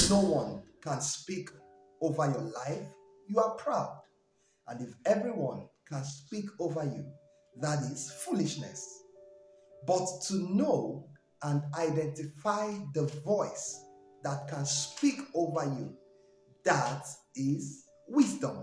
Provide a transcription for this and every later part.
If no one can speak over your life, you are proud. And if everyone can speak over you, that is foolishness. But to know and identify the voice that can speak over you, that is wisdom.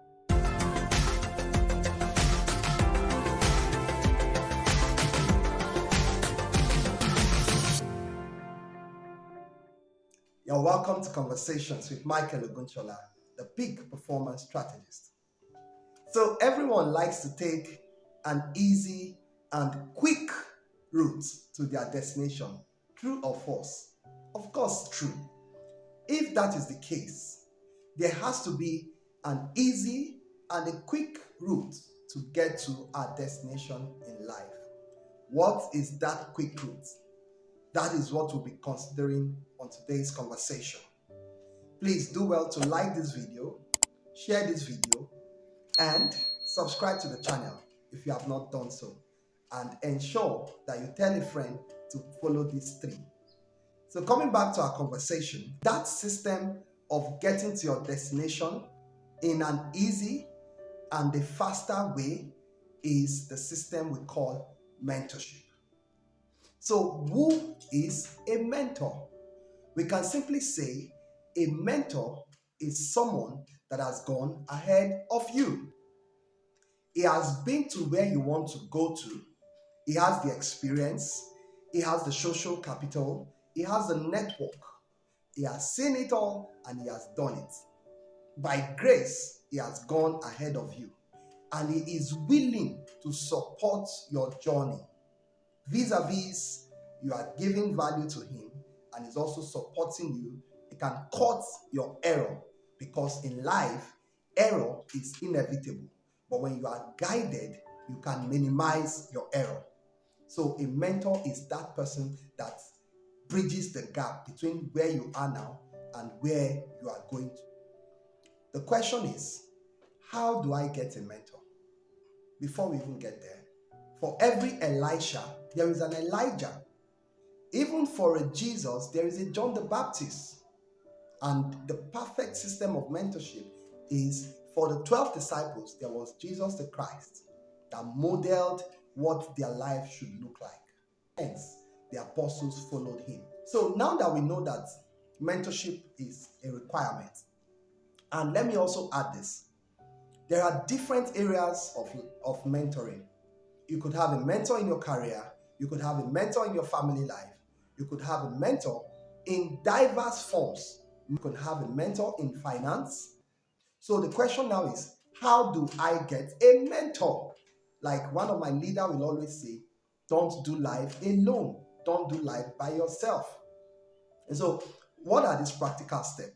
You're welcome to Conversations with Michael Ogunshola, the peak performance strategist. So everyone likes to take an easy and quick route to their destination. True or false? Of course, true. If that is the case, there has to be an easy and a quick route to get to our destination in life. What is that quick route? That is what we'll be considering on today's conversation. Please do well to like this video, share this video, and subscribe to the channel if you have not done so. And ensure that you tell a friend to follow these three. So coming back to our conversation, that system of getting to your destination in an easy and a faster way is the system we call mentorship. So who is a mentor? We can simply say a mentor is someone that has gone ahead of you. He has been to where you want to go to. He has the experience. He has the social capital. He has the network. He has seen it all and he has done it. By grace, he has gone ahead of you. And he is willing to support your journey. Vis-a-vis, you are giving value to him and he's also supporting you. He can cut your error because in life, error is inevitable. But when you are guided, you can minimize your error. So a mentor is that person that bridges the gap between where you are now and where you are going to. The question is, how do I get a mentor? Before we even get there, for every Elisha, there is an Elijah. Even for a Jesus, there is a John the Baptist. And the perfect system of mentorship is for the 12 disciples, there was Jesus the Christ that modeled what their life should look like. Hence, the apostles followed him. So now that we know that mentorship is a requirement, and let me also add this, there are different areas of mentoring. You could have a mentor in your career, you could have a mentor in your family life, you could have a mentor in diverse forms. You could have a mentor in finance. So the question now is, how do I get a mentor? Like one of my leaders will always say, don't do life alone. Don't do life by yourself. And so what are these practical steps?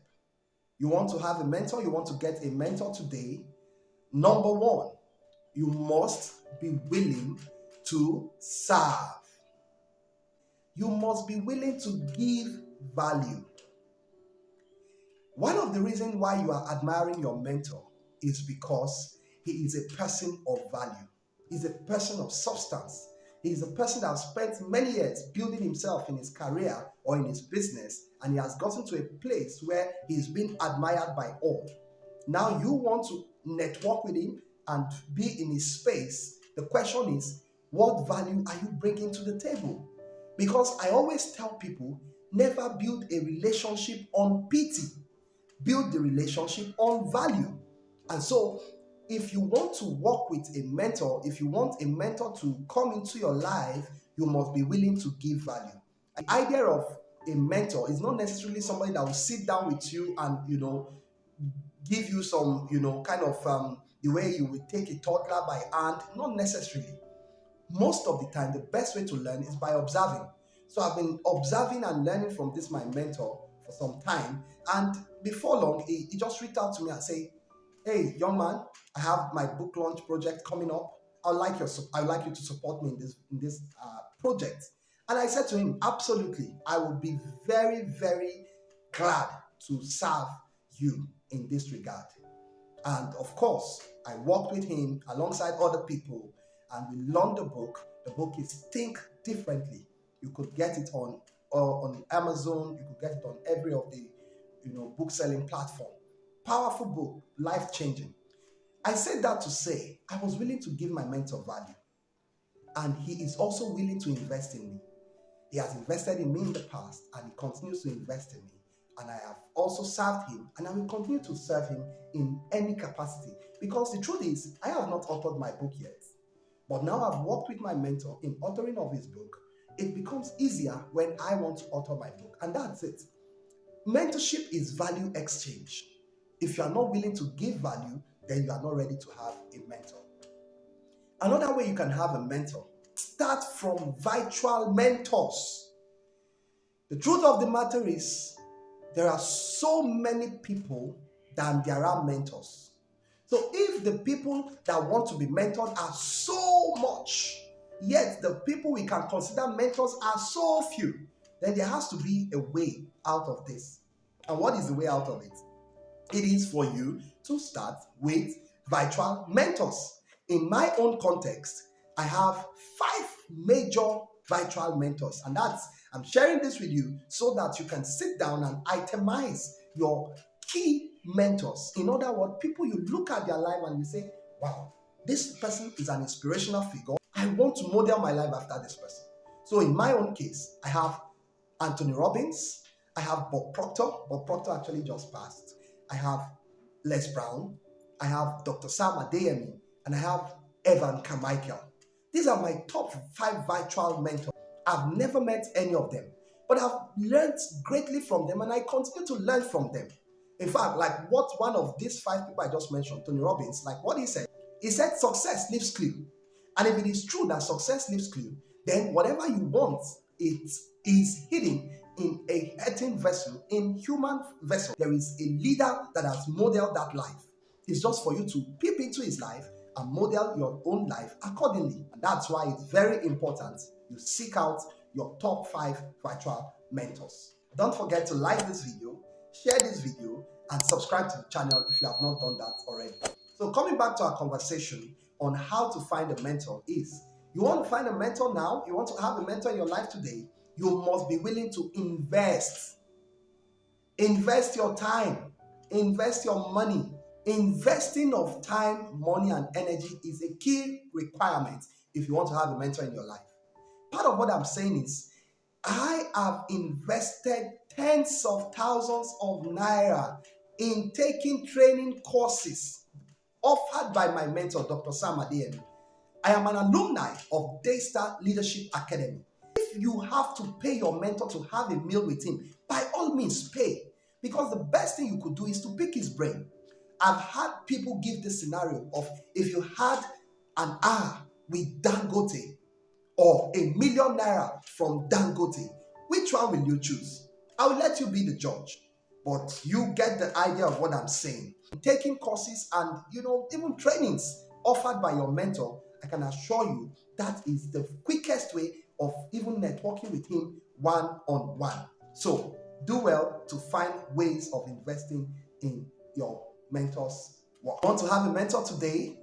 You want to have a mentor, you want to get a mentor today. Number one, you must be willing to serve. You must be willing to give value. One of the reasons why you are admiring your mentor is because he is a person of value. He's a person of substance. He is a person that has spent many years building himself in his career or in his business, and he has gotten to a place where he's been admired by all. Now you want to network with him and be in his space. The question is, what value are you bringing to the table? Because I always tell people, never build a relationship on pity. Build the relationship on value. And so, if you want to work with a mentor, if you want a mentor to come into your life, you must be willing to give value. The idea of a mentor is not necessarily somebody that will sit down with you and, give you some, the way you would take a toddler by hand. Not necessarily. Most of the time, the best way to learn is by observing. So I've been observing and learning from my mentor for some time. And before long, he just reached out to me and said, hey, young man, I have my book launch project coming up. I'd like you to support me in this project. And I said to him, absolutely. I would be very, very glad to serve you in this regard. And of course, I worked with him alongside other people and we launched the book. The book is Think Differently. You could get it on Amazon. You could get it on every of the book selling platform. Powerful book, life changing. I said that to say I was willing to give my mentor value, and he is also willing to invest in me. He has invested in me in the past, and he continues to invest in me. And I have also served him, and I will continue to serve him in any capacity. Because the truth is, I have not authored my book yet. But now I've worked with my mentor in authoring of his book. It becomes easier when I want to author my book. And that's it. Mentorship is value exchange. If you are not willing to give value, then you are not ready to have a mentor. Another way you can have a mentor, start from virtual mentors. The truth of the matter is, there are so many people than there are mentors. So if the people that want to be mentored are so much, yet the people we can consider mentors are so few, then there has to be a way out of this. And what is the way out of it? It is for you to start with virtual mentors. In my own context, I have 5 major virtual mentors, and I'm sharing this with you so that you can sit down and itemize your key mentors. In other words, people you look at their life and you say, wow, this person is an inspirational figure. I want to model my life after this person. So in my own case, I have Tony Robbins, I have Bob Proctor. Bob Proctor actually just passed. I have Les Brown, I have Dr. Sam Adeyemi, and I have Evan Carmichael. These are my top 5 virtual mentors. I've never met any of them, but I've learned greatly from them, and I continue to learn from them. In fact, like what one of these 5 people I just mentioned, Tony Robbins, like what he said success leaves clue. And if it is true that success leaves clue, then whatever you want, it is hidden in a earthen vessel, in human vessel. There is a leader that has modeled that life. It's just for you to peep into his life and model your own life accordingly. And that's why it's very important you seek out your top 5 virtual mentors. Don't forget to like this video, share this video, and subscribe to the channel if you have not done that already. So coming back to our conversation on how to find a mentor is, you want to find a mentor now, you want to have a mentor in your life today, you must be willing to invest. Invest your time, invest your money. Investing of time, money, and energy is a key requirement if you want to have a mentor in your life. Part of what I'm saying is, I have invested tens of thousands of naira in taking training courses offered by my mentor, Dr. Sam Adeyemi. I am an alumni of Daystar Leadership Academy. If you have to pay your mentor to have a meal with him, by all means pay, because the best thing you could do is to pick his brain. I've had people give this scenario of, if you had an hour with Dangote or ₦1 million from Dangote, which one will you choose? I will let you be the judge, but you get the idea of what I'm saying. Taking courses and even trainings offered by your mentor, I can assure you that is the quickest way of even networking with him one-on-one. So do well to find ways of investing in your mentor's work. Want to have a mentor today?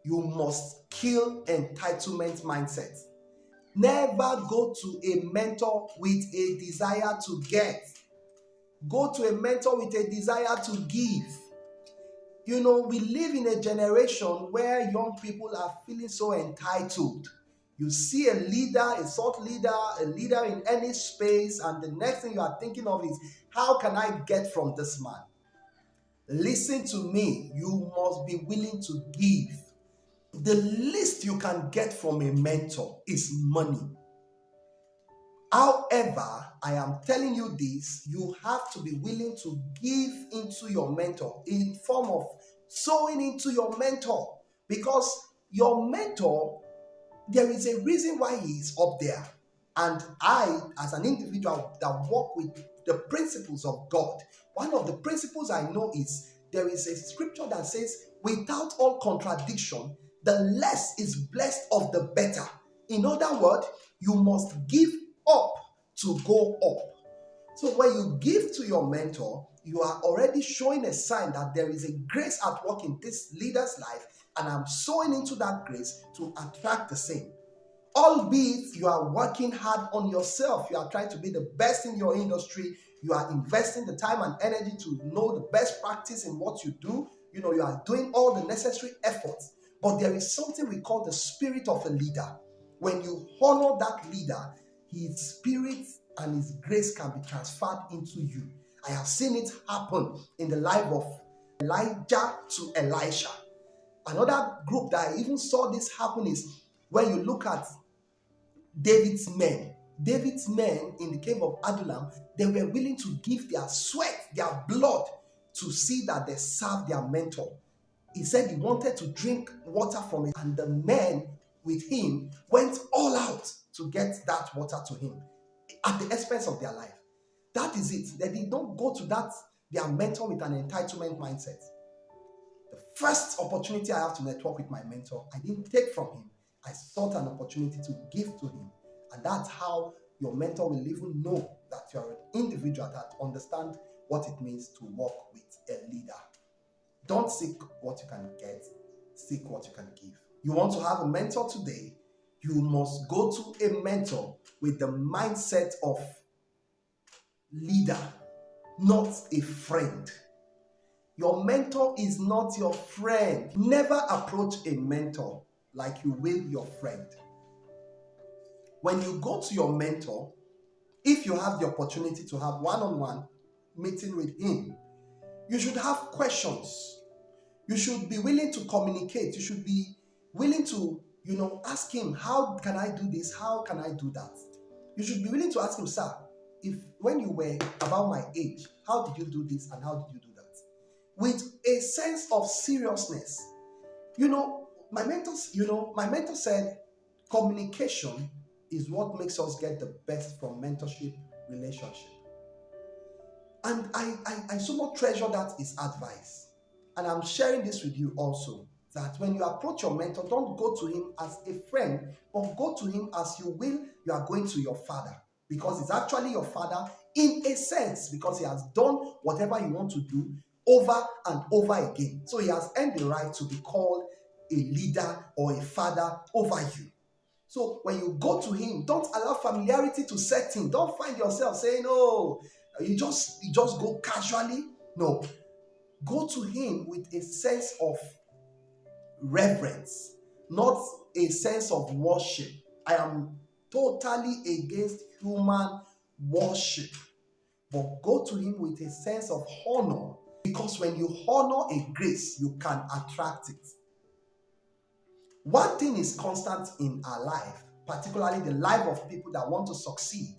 You must kill entitlement mindset. Never go to a mentor with a desire to get. Go to a mentor with a desire to give. We live in a generation where young people are feeling so entitled. You see a leader, a thought leader, a leader in any space, and the next thing you are thinking of is, how can I get from this man? Listen to me, you must be willing to give. The least you can get from a mentor is money. However, I am telling you this, you have to be willing to give into your mentor in form of sowing into your mentor, because your mentor, there is a reason why he is up there. And I, as an individual that work with the principles of God, one of the principles I know is, there is a scripture that says, without all contradiction, the less is blessed of the better. In other words, you must give up to go up. So when you give to your mentor, you are already showing a sign that there is a grace at work in this leader's life, and I'm sowing into that grace to attract the same. Albeit you are working hard on yourself, you are trying to be the best in your industry, You are investing the time and energy to know the best practice in what you do. You are doing all the necessary efforts. But there is something we call the spirit of a leader. When you honor that leader, his spirit and his grace can be transferred into you. I have seen it happen in the life of Elijah to Elisha. Another group that I even saw this happen is when you look at David's men. David's men in the cave of Adullam, they were willing to give their sweat, their blood, to see that they served their mentor. He said he wanted to drink water from it, and the men with him went all out to get that water to him at the expense of their life. That is it. They did not go to their mentor with an entitlement mindset. The first opportunity I have to network with my mentor, I didn't take from him. I sought an opportunity to give to him. And that's how your mentor will even know that you're an individual that understands what it means to work with a leader. Don't seek what you can get, seek what you can give. You want to have a mentor today, you must go to a mentor with the mindset of leader, not a friend. Your mentor is not your friend. Never approach a mentor like you will your friend. When you go to your mentor, if you have the opportunity to have one-on-one meeting with him, you should have questions. You should be willing to communicate. You should be willing to, ask him, how can I do this? How can I do that? You should be willing to ask him, sir, if when you were about my age, how did you do this and how did you do that? With a sense of seriousness. My mentor said, communication is what makes us get the best from mentorship relationship. And I so much treasure that his advice. And I'm sharing this with you also, that when you approach your mentor, don't go to him as a friend, but go to him as you are going to your father. Because he's actually your father in a sense, because he has done whatever you want to do over and over again. So he has earned the right to be called a leader or a father over you. So when you go to him, don't allow familiarity to set in. Don't find yourself saying, oh, you just go casually. No. Go to him with a sense of reverence, not a sense of worship. I am totally against human worship. But go to him with a sense of honor, because when you honor a grace, you can attract it. One thing is constant in our life, particularly the life of people that want to succeed: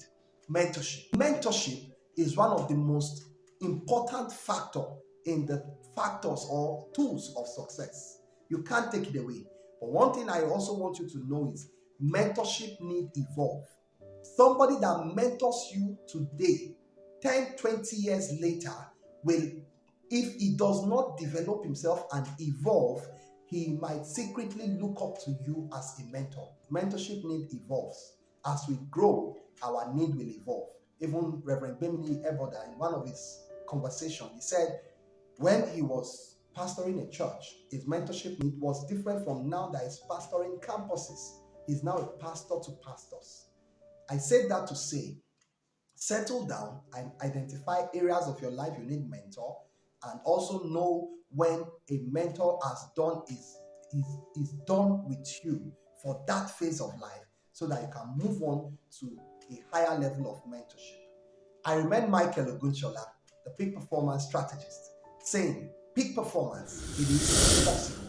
mentorship. Mentorship is one of the most important factors in the factors or tools of success. You can't take it away. But one thing I also want you to know is mentorship need evolve. Somebody that mentors you today, 10, 20 years later, will, if he does not develop himself and evolve, he might secretly look up to you as a mentor. Mentorship need evolves. As we grow, our need will evolve. Even Reverend Bemini Eboda, in one of his conversations, he said when he was pastoring a church, his mentorship need was different from now that he's pastoring campuses. He's now a pastor to pastors. I said that to say, settle down and identify areas of your life you need mentor, and also know when a mentor has done is done with you for that phase of life, so that you can move on to a higher level of mentorship. I remember Michael Ogunshola, the peak performance strategist, saying, peak performance, it is possible.